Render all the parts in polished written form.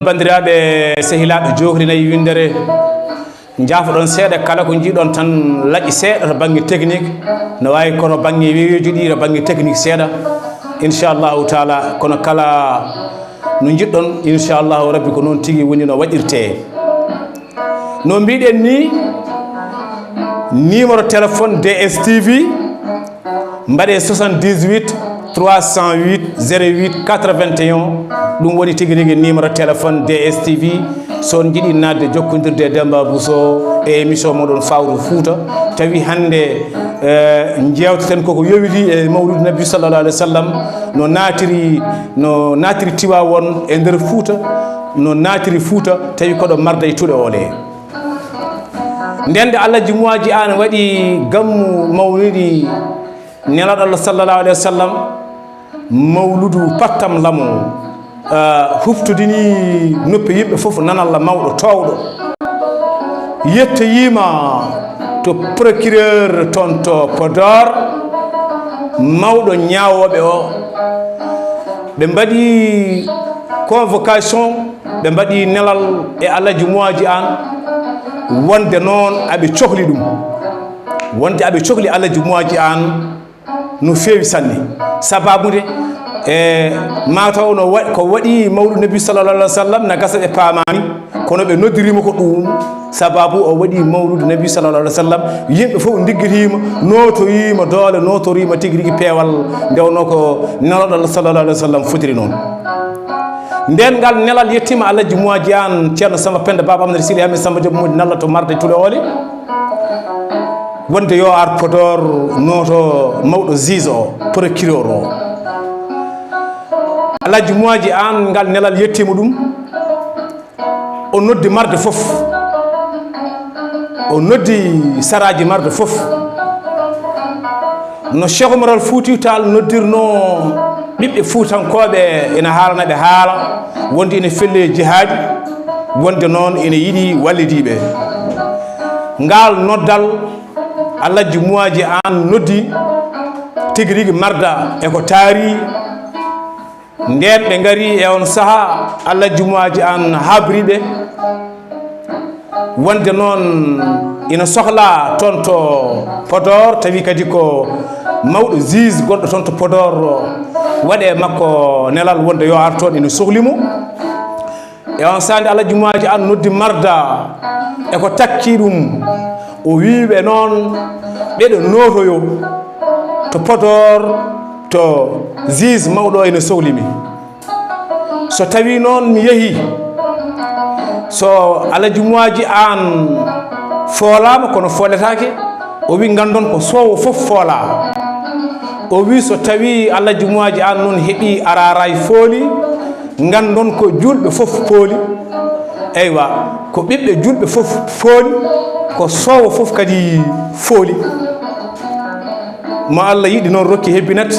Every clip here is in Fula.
bandiraɓe sehilaɓe johrinayi windere jaafoɗon seeɗa kala ko jiiɗon tan laaƴi seeɗa to banggue technique no wawi kono banggue weeyoji ɗi to banggue technique seeɗa inchallahu taala kono kala no jiɗɗon inchallahu rabbi ko noon tigui woni no waɗirte no mbiɗen ni numéro téléphone DSTV mbaɗe 78 308 08 81 ɗum woni tigui rigui numéro téléphone DSTV son jiiɗi nadde jokkodirde e Demba Bousso e émission moɗon Fawru Fouta tawi hande jewteten koko yowiti e mawlud nabi sallallah alih w sallam no natiri Tiwawon e nder Fouta no natiri Fouta tawi koɗo marda e tuɗe ole ndende Allah jumuaji an waɗi gammu mawlidi nelaɗo Allah sallallah alih w sallam mawludu pattam lamo huftodini noppi yimɓe fof nanalla mawɗo towɗo yettoyima to procureur toon to Podor mawɗo ñawoɓe o ɓe mbaɗi convocation ɓe mbaɗi nelal e alaji muaji an wonde noon aɓe cohli ɗum wonde aɓe cohli alaji muaji an no fewi sanne sababude e mataw no ko waɗi mawlud nabi sallallah alih w sallam na gasa ɓe paamani kono ɓe noddirima ko ɗum sababu o waɗi mawlud nabi sallallah alih w sallam yimɓe fof diggitima notoyima doole notorima tigui rigui peewal ndewno ko nelaɗo Allah sallallah alih w sallam fotiri noon nden ngal nelal yettima alaji muaji an ceerno Samba Penda Baba Amadou Sili Hamid Samba Diop Moudi nalla to marde tuɗe ole wonde yo ar Podor noto mawɗo juge o procureur o alaji muaji an ngal nelal yettima ɗum o noddi marde fof o noddi saraji marde fof no Cheikh Oumar Al Fouti Tall noddirno ɓiɓɓe Fuutankoɓe ina haalanaɓe haala wonde ina felle jihadi wonde noon ina yiiɗi wallidiɓe ngal noddal alaji muaji an noddi tigui rigui marda eko taari nden ɓe gari e on saaha alaji muaji an habriɓe wonde noon ina sohla toon to Podor tawi kadi ko mawɗo juge gonɗo toon to Podor waɗe makko nelal wonde yo ar toon ina sohlimo e on sande alaji muaji an noddi marda eko takki ɗum o wiɓe noon ɓeɗo notoyo to Podor to juge mawɗo ene sohlimi so tawi noon mi yeehi so alaji muaji an foolama kono fooletake o wi gandon ko sowo fof foola o wi so tawi alaji muaji an noon heeɓi araray fooli gandon ko julɓe fof pooli eywa ko ɓiɓɓe julɓe fof fooli ko sowo fof kadi fooli mo Allah yiɗi noon rokki hebbinat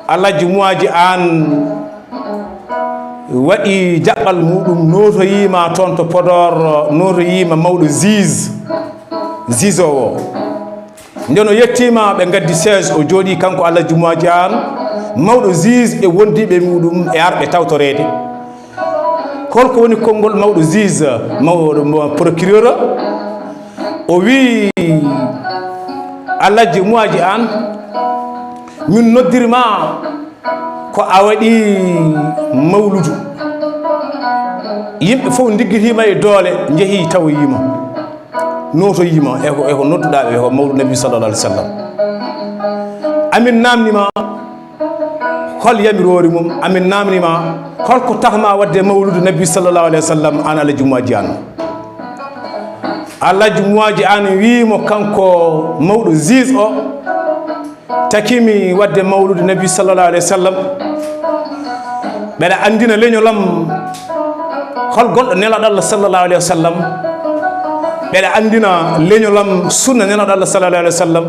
alaji muaji an waɗi jaɓɓal muɗum notoyima toon to Podor notoyima mawɗo juge o nden o yettima ɓe gaddi siége o jooɗi kanko alaji muaji an mawɗo juge e wondiɓe muɗum e arɓe tawtorede holko woni konngol mawɗo juge mawɗo procureur o wi alaji muaji an min noddirma ko a waɗi mawludu yimɓe fof diggitima e doole jeehi tawoyima notoyima eko nodduɗaɓe ko mawlud nabi sallallah alih w sallam amin namnima hol yamirori mum amin namnima holko tahma wadde mawludu nabi sallallah alih w sallam an alaji muaji an alaji muaji an wimo kanko mawɗo juge o takimi wadde mawludu nabi sallallah alih w sallam ɓeɗa andina leñolam hol gonɗo nelaɗo Allah sallallah alih w sallam ɓeɗa andina leñolam sunna nelaɗo Allah sallallah alih w sallam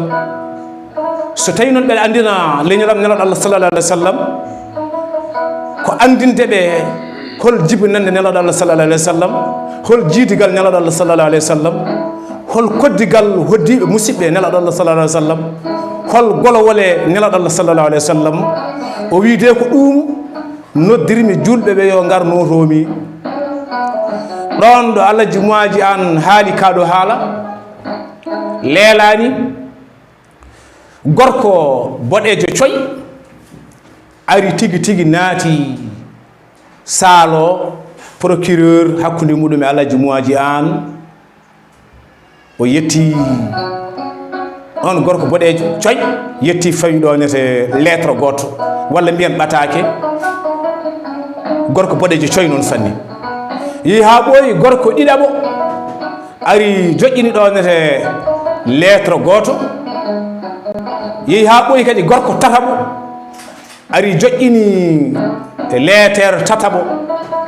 so tawi noon ɓeɗa andina leñolam nelaɗo Allah sallallah alih w sallam ko andindeɓe hol jibinande nelaɗo Allah sallallah alih w sallam hol jiidigal nelaɗo Allah sallallah alih w sallam hol koddigal hoddiɓe musidɓe nelaɗo Allah sallallah alih w sallam hol golowole nelaɗo Allah sallallah alih w sallam o wiide ko ɗum noddirmi julɓe ɓe yo ngar notomi ɗon ɗo Allah jumuaji an haali kaɗo haala leelani gorko boɗejo coy ari tigi tigi naati saalo procureur hakkude muɗum e Allah jumuaji an o yetti on gorko boɗejo coy yetti fawi ɗo nete lettre goto walla mbiyen ɓatake gorko boɗejo coy noon fanni yi ha ɓooyi gorko ɗiɗaɓo ari joƴƴini ɗo nete lettre goto yehi ha ɓooyi kadi gorko tataɓo ari joƴƴini lettere tataɓo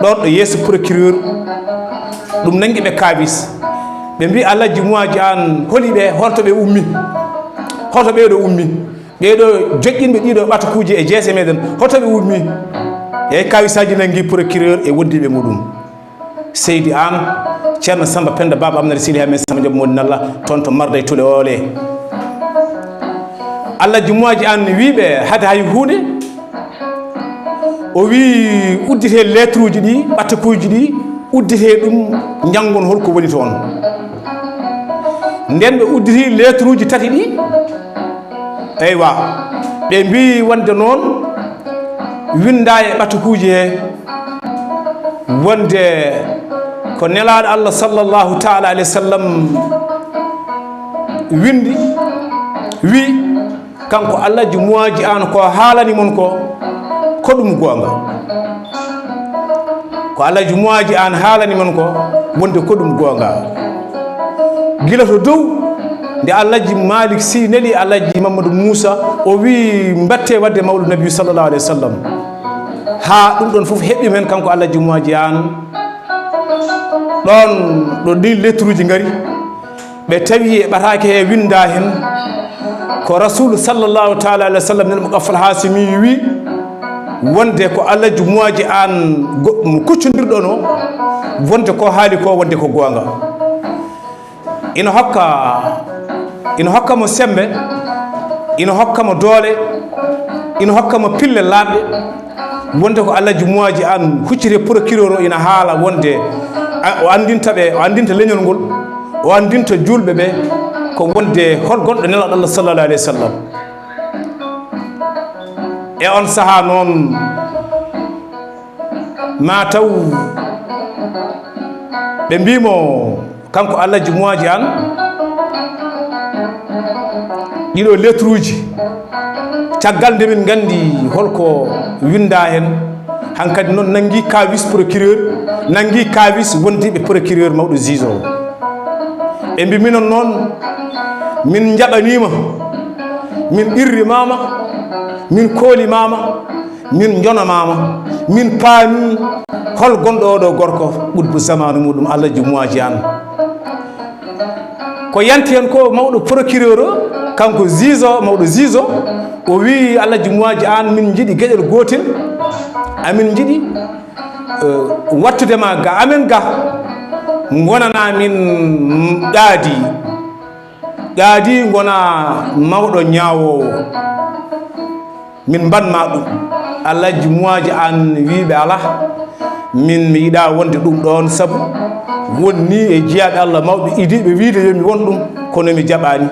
ɗon ɗo yeeso procureur ɗum nangi ɓe kaabis ɓe mbi Allah jumuaji an holi ɓe holto ɓe ummi hoto ɓeɗo ummi ɓeɗo joƴƴinɓe ɗiɗo ɓatakuji e jeese meɗen hoto ɓe ummi eyyi kawisaji nangi procureur e woddiɓe muɗum Seydi An ceerno Samba Penda Baba Amnare Sili Hamen Samba Joom Modin Allah toon to Marda e Tule Oole Allah jumuaji an wiɓe hade hay hunde o wi uddite lettre uji ɗi ɓatakuji ɗi uddite ɗum janggon holko woni toon nden ɓe udditi lettre uji tati ɗi eywa ɓe mbi wonde noon winda e ɓatakuji he wonde ko nelaɗo Allah sallallahu taala alayhi wa sallam windi wi kanko Allah jumuaji an ko haalani mon ko ɗum gonga ko Allah jumuaji an haalani mon ko wonde ko ɗum gonga gila to dow nde Alhaji Malick Sy neli Alhaji Mamadou Moussa o wi mbatte wadde mawlud nabi sallallahu alayhi wa sallam ha ɗum ɗon fof heɓɓi men kanko Allah jumuaji an ɗon ɗo ɗi lettre uji ngari ɓe tawi e ɓatake he winda hen ko rasulu sallallahu taala alayhi wa sallam nel mo Gaffal Hasimi wi wonde ko Allah jumuaji an mo kuccodirɗon o wonde ko haali ko wonde ko gonga ina hokka mo sembe ina hokka mo doole ina hokka mo pille laaɓɗe wonde ko Allah jumuaji an huccite procureur o ina haala wonde o andinta leñol ngol o andinta julɓe ɓe ko wonde hol gonɗo nelaɗo Allah sallallahu alayhi wa sallam e on saaha noon ma taw ɓe mbimo kanko Allah jumuaji an ɗiɗo lettre uji caggal nde min gandi holko winda hen hankkadi noon nangui kavis procureur nangui kavis wondiɓe procureur mawɗo juge o ɓe mbi minon noon min jaɓanima min irrimama min koolimama min jonomama min paami hol gonɗo oɗo gorko ɓuɗbu zamanu muɗum Allah jumuaji an ko yanti hen ko mawɗo procureur o kanko mawɗo juge o wi Allah jumuaji an min jiiɗi gueɗel gotel amin jiiɗi wattudema ga amen ga gonana min ɗaadi gona mawɗo ñawowo min mbanma ɗum Allah jumuaji an wiɓe ala min mi yiɗa wonde ɗum ɗon saabu wonni e jeeyaɓe Allah mawɓe idiɓe wiide yomi won ɗum kono mi jaɓani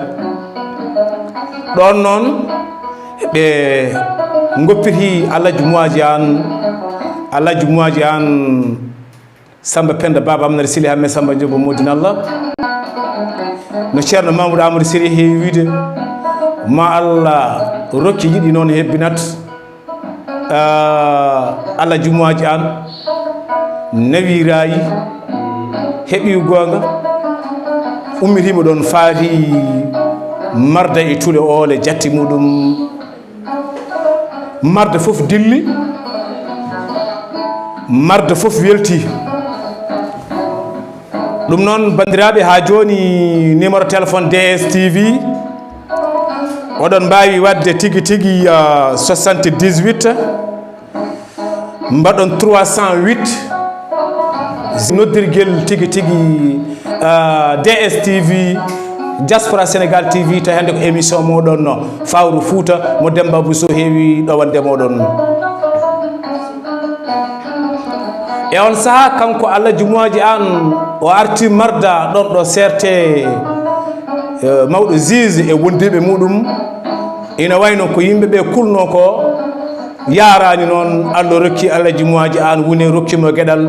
ɗon noon ɓe goppiti Allah jumuaji an Samba Penda Baba Amnare Sili Hamen Samba Joom Modin Allah no ceerno Mamadou Amadou Siri heewi wiide ma Allah rokki yiɗi noon hebbinat Allah jumuaji an nawirayi heeɓi gonga ummitima ɗon faati Marda e Tule Oole jatti muɗum Marda fof dilli Marda fof welti ɗum noon bandiraɓe ha joni numéro téléphone DSTV oɗon mbawi wadde tigui tigui 78 mbaɗon 308 noddirguel tigui tigui DSTV Diaspora Sénégal TV tawi hande ko émission moɗon Fawru Fouta mo Demba Bousso heewi ɗowande moɗon e on saha kanko Allah jumuaji an o arti marda ɗon ɗo serte mawɗo juge e wondiɓe muɗum ina wayno ko yimɓeɓe kulno ko yarani noon Allah rokki Allah jumuaji an wune rokkimo gueɗal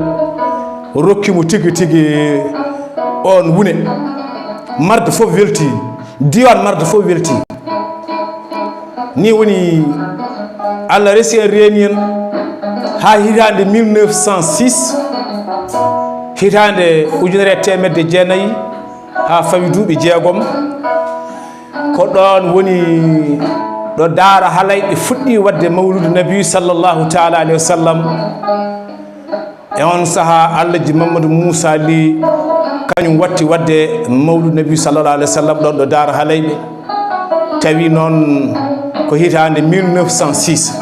rokkimo tigui tigui on wune marde fof welti diwan marde fof welti ni woni Allah resi en reeni en ha hitande 1906 hitande ujunere temedde jeenayyi ha fawi duuɓi jeegom ko ɗon woni ɗo daara halayɓe fuɗɗi wadde mawludu nabi sallllahu taala alayhi wa sallam e on saaha Allah ji Mamadou Moussa Ly kañum watti wadde mawludu nabi sallllahu alayhi wa sallam ɗon ɗo daara halayɓe tawi noon ko hitande 1906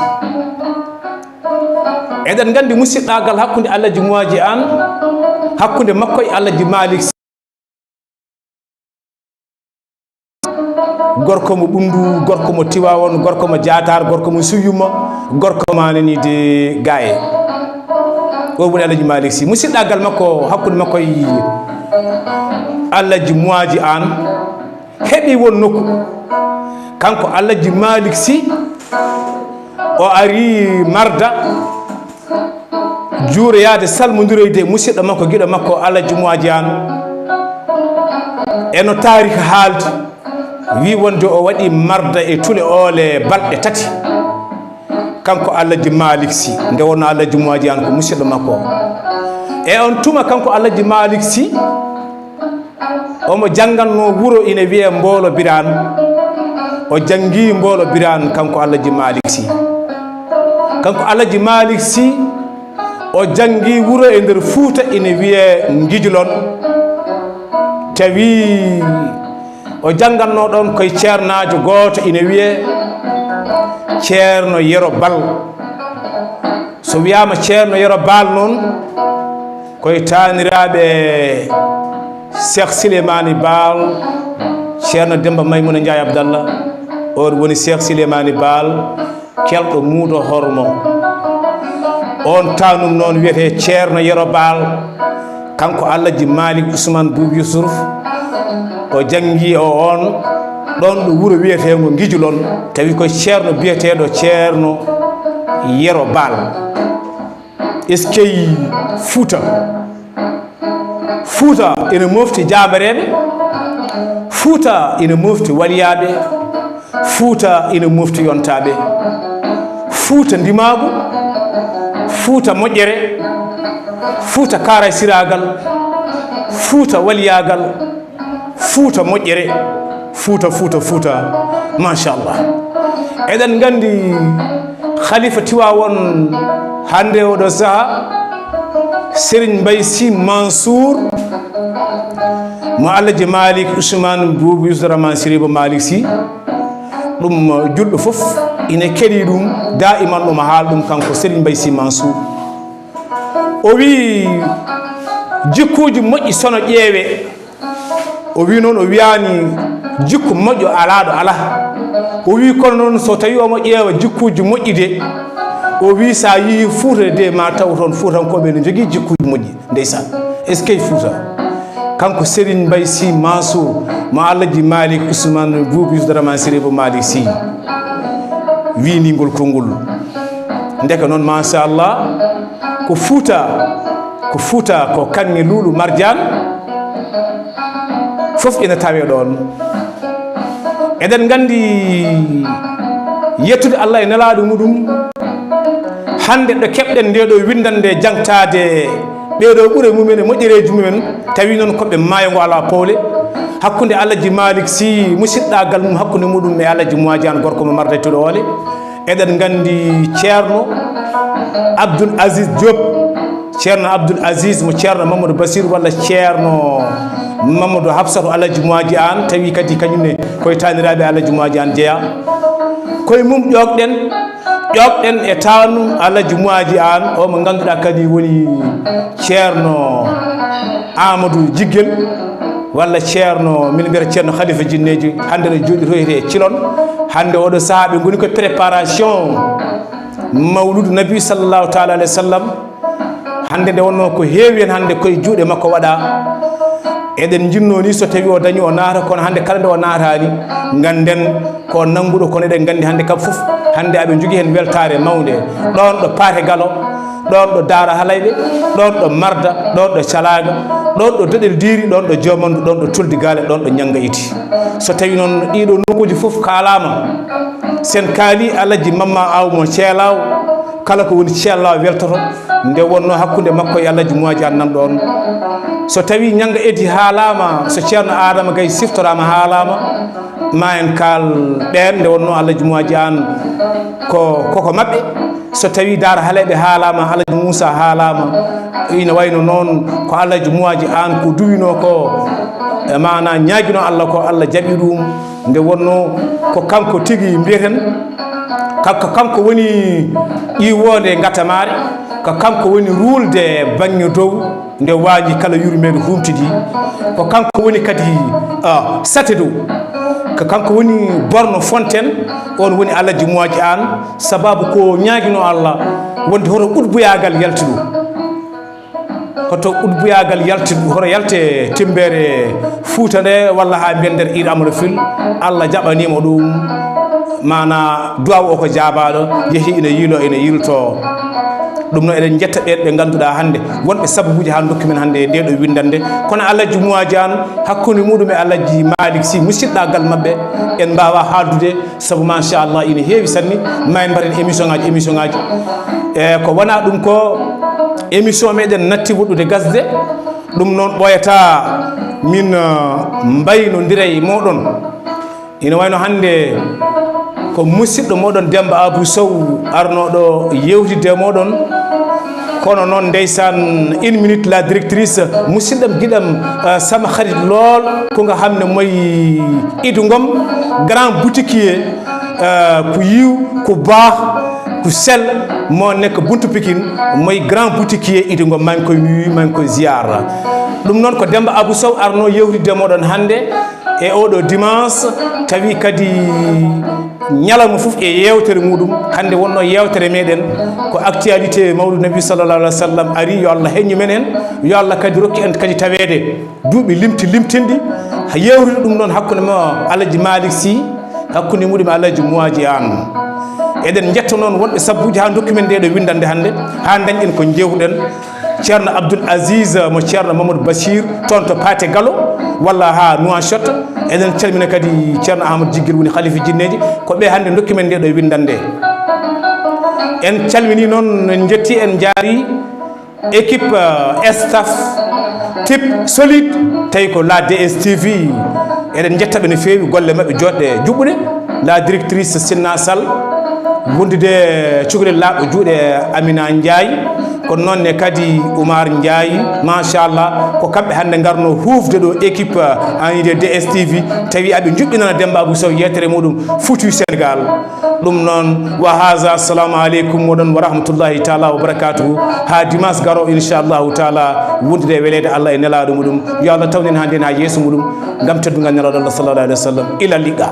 eɗen gandi musidɗagal hakkude Allah ji muaji an hakkude makko e Allah ji Malick Sy gorko mo ɓundu gorko mo Tiwawon gorko mo Diatar gorko mo Suyuma gorko mananide Gaye o woni Allah ji Malick Sy musidɗagal makko hakkude makko e Allah ji muaji an heeɓi won nokku kanko Allah ji Malick Sy o ari marda juuroyade salmodiroyde musidɗo makko guiɗo makko Allah ji muaji an eno tarika haaldi wi wonde o waɗi marda e tule oole balɗe tati kanko Allah ji Malick Sy nde wonno Allah ji muaji an ko musidɗo makko e on tuma kanko Allah ji Malick Sy omo jangganno wuuro ina wiye Mbolo Birane o jangi Mbolo Birane kanko Allah ji Malick Sy kanko Allah ji Malick Sy o jangi wuuro e nder Fouta ina wiye Ngijlon tawi o jangganno ɗon koye ceernajo goto ina wiye ceerno Yero Bal so wiyama ceerno Yero Bal noon koye taniraɓe Cheikh Souleymani Baal ceerno Demba Maymouna Ndiaye Abdallah o woni Cheikh Souleymani Baal kelɗo muudo hormo on tanum noon wiyete ceerno Yero Baal kanko Allah ji Malick Ousmane Boubou Youssouf o jangi o on ɗon ɗo wuuro wiyetego Ngijlon tawi koye ceerno biyeteɗo ceerno Yero Baal eskey Fouta ina mofti jabareɓe Fouta ina mofti waliyaɓe Fouta ina mofti yontaɓe Fouta ndimagu Fouta moƴƴere Fouta karay siragal Fouta waliyagal Fouta moƴƴere Fouta machallah eɗen gandi khalifa Tiwawon hande oɗo saaha Serigne Mbaye Sy Mansour mo Allah ji Malick Ousmane Boubou Youssouf Rahman Siribo Malick Sy ɗum julɗo fof ina keeɗi ɗum da iman ɗum haal ɗum kanko Serigne Mbaye Sy Mansour o wi jikkuji moƴƴi sono ƴeewe o wi noon o wiyani jikku moƴƴo alaɗo ala o wi kono noon so tawi omo ƴeewa jikkuji moƴƴi de o wi sa yi Fouta de ma taw toon Foutankoɓe ne jogui jikkuji moƴƴi ndeysan est ce que Fouta kanko Serigne Mbaye Sy Mansour mo Allah ji Malick Ousmane Boubou Youssouf Rahman Siribo Malick Sy winigol konngol ndeka noon machallah ko Fouta ko Kanŋe Lulu Mardiane fof ina tawe ɗon eɗen gandi yettude Allah e nelaɗo muɗum hande ɗo keɓɗen nde ɗo windande jangtade ɓeɗo ɓuure mumen e moƴƴereji mumen tawi noon koɓe maayo ngo ala powle hakkude Allah ji Malick Sy musidɗagal mum hakkude muɗum e Allah ji muaji an gorko mo marde tuɗo ole eɗen gandi ceerno Abdoul Aziz Diop ceerno Abdoul Aziz mo ceerno Mamadou Bassirou walla ceerno Mamadou Hafsatou Allah ji muaji an tawi kadi kañumne koye taniraɓe Allah ji muaji an jeeya koye mum ƴoƙɗen e tanu Allah ji muaji an o mo ganduɗa kadi woni ceerno Amadou Jiggel walla ceerno min mbiyata ceerno Khalifa Jinneji hande no jooɗitoyte e Thilon hande oɗo saaha ɓe goni ko préparation mawludu nabi sallllahu taala alayhi wa sallam hande nde wonno ko heewi hen hande koye juuɗe makko waɗa eɗen jinno ni so tawi o dañi o naata kono hande kala nde o naatani ganden ko nangguɗo kono eɗen gandi hande kam foof hande aɓe jogui hen weltare mawde ɗon ɗo paate galo ɗon ɗo daara halayɓe ɗon ɗo marda ɗon ɗo calaga ɗon ɗo doɗel diiri ɗon ɗo jomandu ɗon ɗo tuldi gaale ɗon ɗo ñanga iti so tawi noon ɗiɗo nokkuji foof kalama sen kaali alaji mamma aw mo ceelaw kala ko woni ceellaw weltoto nde wonno hakkude makko e alaji muaji an nan ɗon so tawi ñanga eti haalama so ceerno adama gay siftorama haalama ma en kaal ɗen nde wonno alaji muaji an koko mabɓe so tawi daara halayɓe haalama alaji moussa haalama ina wayno noon ko alaji muaji an ko duwino ko mana ñaguino allah ko allah jaaɓi ɗum nde wonno ko kanko tigui mbiyeten kanko woni ƴiwode gatamare ko kanko woni ruulde banggue dow nde waaji kala yurmeɗo humtidi ko kanko woni kadi sate dow ko kanko woni borno fontaine on woni alaji muaji an sababu ko ñaguino allah wonde hoto ɓuɗboyagal yalti ɗum hoto ɓuɗboyagal yalti ɗum hoto yalte timbere Fouta nde walla ha mbiyen nder ir amre fil allah jaɓanimo ɗum mana duwaw o ko jaabaɗo yeehi ina yiilo ina yilto ɗum noon eɗen jetta ɓen ɓe ganduɗa hande wonɓe sababuji ha dokki men hande nde ɗo windande kono alaji muaji an hakkude muɗum e alaji Malick Sy musidɗagal mabɓe en mbawa haaldude saabu machallah ina heewi sanni ma en mbaɗen émission ngaji e ko wona ɗum ko émission meɗen natti woɗɗude gasde ɗum noon ɓoyata min mbaynodira e moɗon ina wayno hande ko musidɗo moɗon Demba Abou Sow arnoɗo yewtide moɗon kono noon ndeysan 1 minute la directrice musidɗam guiɗam sama harit lool ko nga hamne moyi Idou Ngom grand boutiquier ko yiw ko baax ko sel mo nekk buntu Pikine moyi grand boutiquier Idou Ngom mami koye nuyu mami koye ziyara ɗum noon ko Demba Abou Sow arno yewtide moɗon hande e oɗo dimanche tawi kadi ñalawma foof e yewtere muɗum hande wonno yewtere meɗen ko actualité mawlud nabi sallallah alih wa sallam ari yo allah heññu men en yo allah kadi rokki en kadi tawede duuɓi limtinɗi yewtude ɗum noon hakkude mo alaji Malick Sy hakkude muɗum alaji muaji an eɗen jetta noon wonɓe sabbuji ha dokki men nde ɗo windande hande ha dañƴen ko jewtuɗen ceerno Abdoul Aziz mo ceerno Mamadou Bachir toon to Paate Gallo walla ha Nouakchott eɗen calmina kadi ceerno Ahmadou Djiguel woni khalifa jinneji ko ɓe hande dokki men nde ɗo windande en calmini noon en jetti en jaari équipe staff type solide tawi ko la DSTV eɗen jettaɓe no fewi golle mabɓe joɗɗe juɓɓuɗe la directrice Sinna Sall wondude cukalel laaɓɗo juuɗe Amina Ndiaye kono noonne kadi Oumar Ndiaye machallah ko kamɓe hande garno hufde ɗo équipe anide DSTV tawi aɓe juɓɓinana Demba Abou Sow yettere muɗum Foutu Sénégal ɗum noon wa haza assalamu aleykum moɗon wa rahmatullahi taala wa barakatuhu ha dimanche garo inchallahu taala wondude welede Allah e nelaɗo muɗum yo Allah tawnen hande ha yeeso muɗum gam teddugal nelaɗo Allah sallallahu alih wa sallam ila liqa